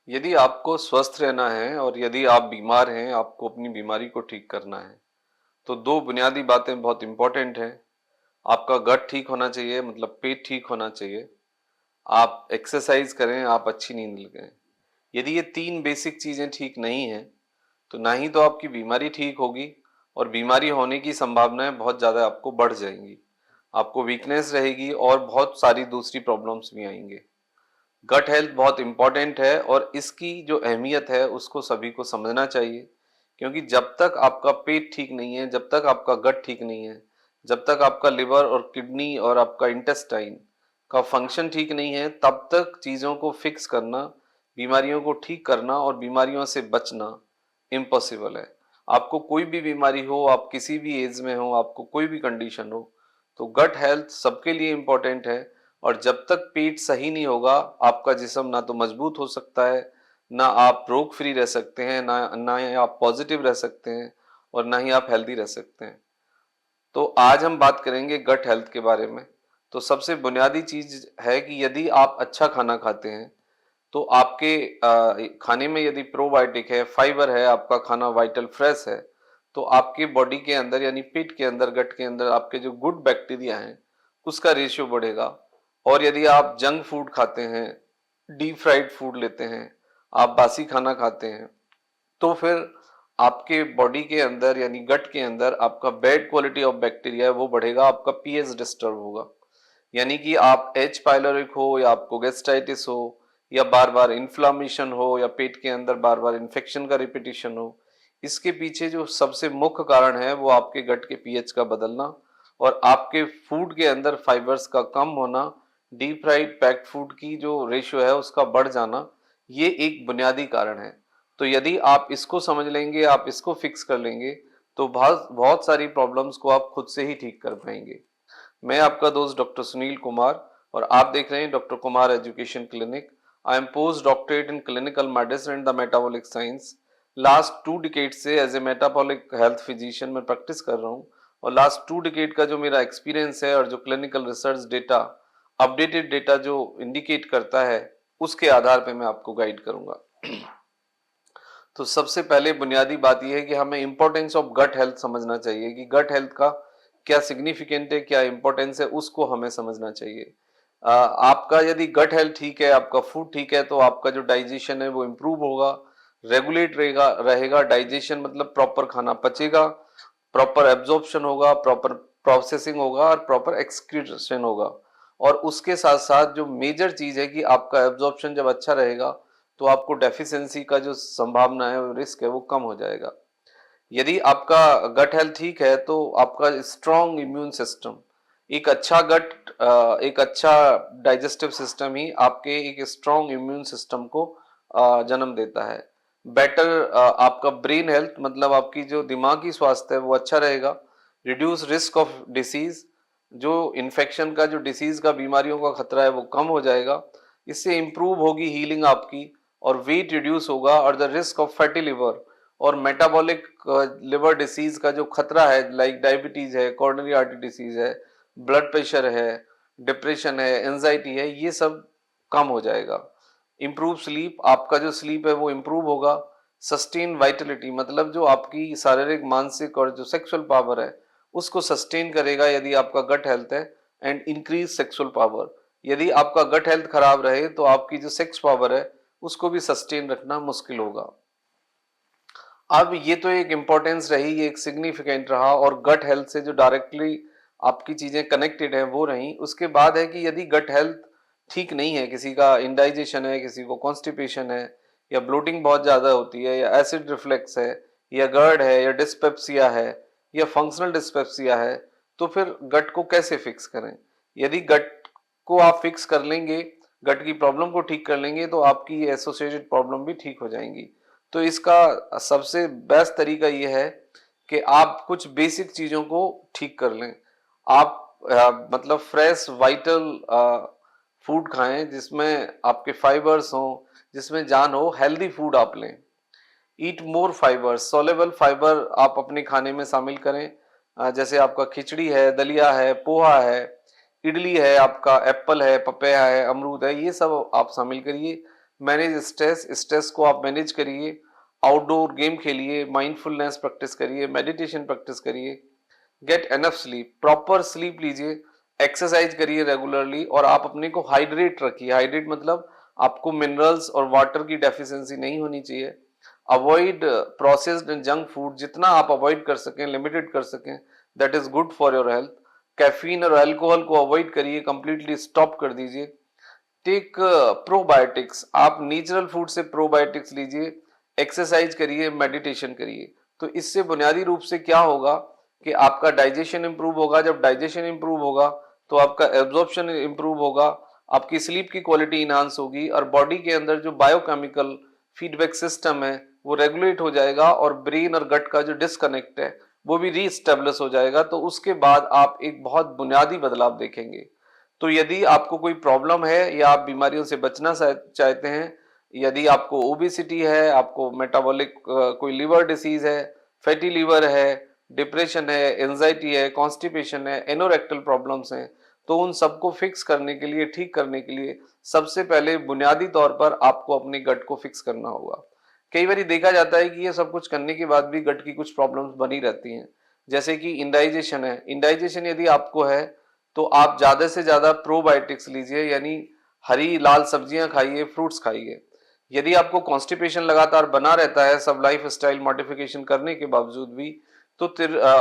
यदि आपको स्वस्थ रहना है और यदि आप बीमार हैं, आपको अपनी बीमारी को ठीक करना है, तो दो बुनियादी बातें बहुत इंपॉर्टेंट हैं। आपका गट ठीक होना चाहिए, मतलब पेट ठीक होना चाहिए। आप एक्सरसाइज करें, आप अच्छी नींद लें। यदि ये तीन बेसिक चीजें ठीक नहीं हैं, तो ना ही तो आपकी बीमारी ठीक होगी और बीमारी होने की संभावनाएं बहुत ज़्यादा आपको बढ़ जाएंगी। आपको वीकनेस रहेगी और बहुत सारी दूसरी प्रॉब्लम्स भी आएंगे। गट हेल्थ बहुत इंपॉर्टेंट है और इसकी जो अहमियत है उसको सभी को समझना चाहिए, क्योंकि जब तक आपका पेट ठीक नहीं है, जब तक आपका गट ठीक नहीं है, जब तक आपका लिवर और किडनी और आपका इंटेस्टाइन का फंक्शन ठीक नहीं है, तब तक चीज़ों को फिक्स करना, बीमारियों को ठीक करना और बीमारियों से बचना इम्पॉसिबल है। आपको कोई भी बीमारी हो, आप किसी भी एज में हो, आपको कोई भी कंडीशन हो, तो गट हेल्थ सबके लिए इम्पोर्टेंट है। और जब तक पेट सही नहीं होगा, आपका जिस्म ना तो मजबूत हो सकता है, ना आप रोग फ्री रह सकते हैं, ना ही आप पॉजिटिव रह सकते हैं, और ना ही आप हेल्दी रह सकते हैं। तो आज हम बात करेंगे गट हेल्थ के बारे में। तो सबसे बुनियादी चीज है कि यदि आप अच्छा खाना खाते हैं, तो आपके खाने में यदि प्रोबायोटिक है, फाइबर है, आपका खाना वाइटल फ्रेश है, तो आपके बॉडी के अंदर यानी पेट के अंदर, गट के अंदर आपके जो गुड बैक्टीरिया हैं उसका रेशियो बढ़ेगा। और यदि आप जंक फूड खाते हैं, डीप फ्राइड फूड लेते हैं, आप बासी खाना खाते हैं, तो फिर आपके बॉडी के अंदर यानी गट के अंदर आपका बैड क्वालिटी ऑफ बैक्टीरिया है वो बढ़ेगा, आपका पीएच डिस्टर्ब होगा। यानी कि आप एच पाइलोरिक हो या आपको गैस्ट्राइटिस हो या बार बार इन्फ्लामेशन हो या पेट के अंदर बार बार इन्फेक्शन का रिपीटिशन हो, इसके पीछे जो सबसे मुख्य कारण है वो आपके गट के पीएच का बदलना और आपके फूड के अंदर फाइबर्स का कम होना, डीप फ्राइड पैक्ड फूड की जो रेशियो है उसका बढ़ जाना, ये एक बुनियादी कारण है। तो यदि आप इसको समझ लेंगे, आप इसको फिक्स कर लेंगे, तो बहुत बहुत सारी प्रॉब्लम्स को आप खुद से ही ठीक कर पाएंगे। मैं आपका दोस्त डॉक्टर सुनील कुमार और आप देख रहे हैं doctor Kumar education clinic. I am post doctorate in clinical medicine and the metabolic science. Last 2 decade से as a metabolic health physician मैं प्रैक्टिस कर रहा हूँ, और लास्ट 2 डिकेड का जो मेरा एक्सपीरियंस है और जो clinical research data, updated data जो इंडिकेट करता है, उसके आधार पर मैं आपको गाइड करूंगा। तो सबसे पहले बुनियादी बात यह है कि हमें इंपॉर्टेंस ऑफ गट हेल्थ समझना चाहिए कि गट हेल्थ का क्या सिग्निफिकेंट है, क्या इंपॉर्टेंस है, उसको हमें समझना चाहिए। आपका यदि गट हेल्थ ठीक है, आपका फूड ठीक है, तो आपका जो डाइजेशन है वो इम्प्रूव होगा, रेगुलेट रहेगा रहेगा डाइजेशन मतलब प्रॉपर खाना पचेगा, प्रॉपर एब्जॉर्प्शन होगा, प्रॉपर प्रोसेसिंग होगा और प्रॉपर एक्सक्रीशन होगा। और उसके साथ साथ जो मेजर चीज है कि आपका एब्जॉर्प्शन जब अच्छा रहेगा, तो आपको डेफिशिएंसी का जो संभावना है, रिस्क है, वो कम हो जाएगा। यदि आपका गट हेल्थ ठीक है, तो आपका स्ट्रॉन्ग इम्यून सिस्टम, एक अच्छा गट, एक अच्छा डाइजेस्टिव सिस्टम ही आपके एक स्ट्रॉन्ग इम्यून सिस्टम को जन्म देता है। बेटर आपका ब्रेन हेल्थ मतलब आपकी जो दिमागी स्वास्थ्य है वो अच्छा रहेगा। रिड्यूस रिस्क ऑफ डिसीज, जो इन्फेक्शन का, जो डिसीज का, बीमारियों का खतरा है वो कम हो जाएगा। इससे इंप्रूव होगी हीलिंग आपकी, और वेट रिड्यूस होगा, और the risk of fatty liver और मेटाबॉलिक लिवर डिसीज का जो खतरा है, लाइक डायबिटीज है, कोरोनरी आर्टरी डिसीज है, ब्लड प्रेशर है, डिप्रेशन है, एंजाइटी है, ये सब कम हो जाएगा। इम्प्रूव स्लीप, आपका जो स्लीप है वो इम्प्रूव होगा। सस्टेन वाइटलिटी मतलब जो आपकी शारीरिक, मानसिक और जो सेक्सुअल पावर है उसको सस्टेन करेगा यदि आपका गट हेल्थ है। एंड इंक्रीज सेक्सुअल पावर, यदि आपका गट हेल्थ खराब रहे तो आपकी जो सेक्स पावर है उसको भी सस्टेन रखना मुश्किल होगा। अब ये तो एक इंपॉर्टेंस रही, ये एक सिग्निफिकेंट रहा, और गट हेल्थ से जो डायरेक्टली आपकी चीजें कनेक्टेड है वो रही। उसके बाद है कि यदि गट हेल्थ ठीक नहीं है, किसी का इंडाइजेशन है, किसी को कॉन्स्टिपेशन है, या ब्लोटिंग बहुत ज्यादा होती है, या एसिड रिफ्लेक्स है, या गर्ड है, या डिस्पेप्सिया है, या फंक्शनल डिस्पेप्सिया है, तो फिर गट को कैसे फिक्स करें। यदि गट को आप फिक्स कर लेंगे, गट की प्रॉब्लम को ठीक कर लेंगे, तो आपकी एसोसिएटेड प्रॉब्लम भी ठीक हो जाएंगी। तो इसका सबसे बेस्ट तरीका ये है कि आप कुछ बेसिक चीजों को ठीक कर लें। आप मतलब फ्रेश वाइटल फूड खाएं जिसमें आपके फाइबर्स हों, जिसमें जान हो, हेल्दी फूड आप लें। ईट मोर फाइबर्स, सोलेबल फाइबर आप अपने खाने में शामिल करें। जैसे आपका खिचड़ी है, दलिया है, पोहा है, इडली है, आपका एप्पल है, पपाया है, अमरूद है, ये सब आप शामिल करिए। मैनेज स्ट्रेस, स्ट्रेस को आप मैनेज करिए, आउटडोर गेम खेलिए, माइंडफुलनेस प्रैक्टिस करिए, मेडिटेशन प्रैक्टिस करिए, get enough sleep, proper sleep लीजिए, एक्सरसाइज करिए रेगुलरली और आप अपने को हाइड्रेट रखिए। हाइड्रेट मतलब आपको मिनरल्स और वाटर की डेफिशिएंसी नहीं होनी चाहिए। Avoid processed and junk food, जितना आप अवॉइड कर सकें, लिमिटेड कर सकें, that is good for your health. Caffeine और अल्कोहल को अवॉइड करिए, कंप्लीटली स्टॉप कर दीजिए। टेक प्रोबायोटिक्स, आप नेचुरल फूड से प्रोबायोटिक्स लीजिए, एक्सरसाइज करिए, मेडिटेशन करिए। तो इससे बुनियादी रूप से क्या होगा कि आपका डाइजेशन इंप्रूव होगा। जब डाइजेशन इंप्रूव होगा तो आपका एब्जॉर्प्शन इंप्रूव होगा, आपकी स्लीप की क्वालिटी इनहांस होगी और बॉडी के अंदर जो बायोकेमिकल फीडबैक सिस्टम है वो रेगुलेट हो जाएगा और ब्रेन और गट का जो डिस्कनेक्ट है वो भी रीस्टेब्लिश हो जाएगा। तो उसके बाद आप एक बहुत बुनियादी बदलाव देखेंगे। तो यदि आपको कोई प्रॉब्लम है या आप बीमारियों से बचना चाहते हैं, यदि आपको ओबेसिटी है, आपको मेटाबॉलिक कोई लिवर डिसीज है, फैटी लिवर है, डिप्रेशन है, एंजाइटी है, कॉन्स्टिपेशन है, एनोरेक्टल प्रॉब्लम्स हैं, तो उन सबको फिक्स करने के लिए, ठीक करने के लिए सबसे पहले बुनियादी तौर पर आपको अपने गट को फिक्स करना होगा। कई बार देखा जाता है कि ये सब कुछ करने के बाद भी गट की कुछ प्रॉब्लम्स बनी रहती हैं, जैसे कि इंडाइजेशन है। इंडाइजेशन यदि आपको है तो आप ज्यादा से ज्यादा प्रोबायोटिक्स लीजिए, यानी हरी लाल सब्जियां खाइए, फ्रूट्स खाइए। यदि आपको कॉन्स्टिपेशन लगातार बना रहता है सब लाइफ स्टाइल मॉडिफिकेशन करने के बावजूद भी, तो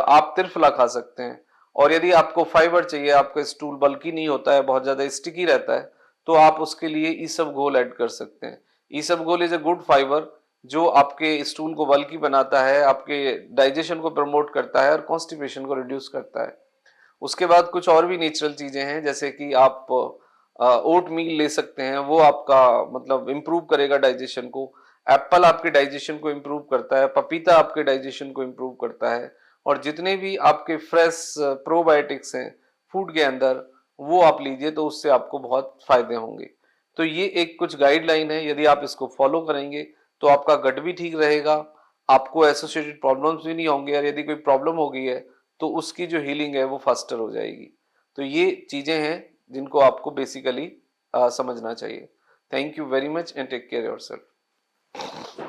आप त्रिफला खा सकते हैं। और यदि आपको फाइबर चाहिए, आपका स्टूल बल्की नहीं होता है, बहुत ज्यादा स्टिकी रहता है, तो आप उसके लिए ईसब घोल ऐड कर सकते हैं। ईसब घोल इज अ गुड फाइबर जो आपके स्टूल को बल्की बनाता है, आपके डाइजेशन को प्रमोट करता है और कॉन्स्टिपेशन को रिड्यूस करता है। उसके बाद कुछ और भी नेचुरल चीजें हैं, जैसे कि आप ओट मील ले सकते हैं, वो आपका मतलब इंप्रूव करेगा डाइजेशन को। एप्पल आपके डाइजेशन को इंप्रूव करता है, पपीता आपके डाइजेशन को इंप्रूव करता है। और जितने भी आपके फ्रेश प्रोबायोटिक्स हैं फूड के अंदर, वो आप लीजिए, तो उससे आपको बहुत फायदे होंगे। तो ये एक कुछ गाइडलाइन है, यदि आप इसको फॉलो करेंगे तो आपका गट भी ठीक रहेगा, आपको एसोसिएटेड प्रॉब्लम्स भी नहीं होंगे, और यदि कोई प्रॉब्लम हो गई है तो उसकी जो हीलिंग है वो फास्टर हो जाएगी। तो ये चीजें हैं जिनको आपको बेसिकली समझना चाहिए। Thank you very much and take care yourself.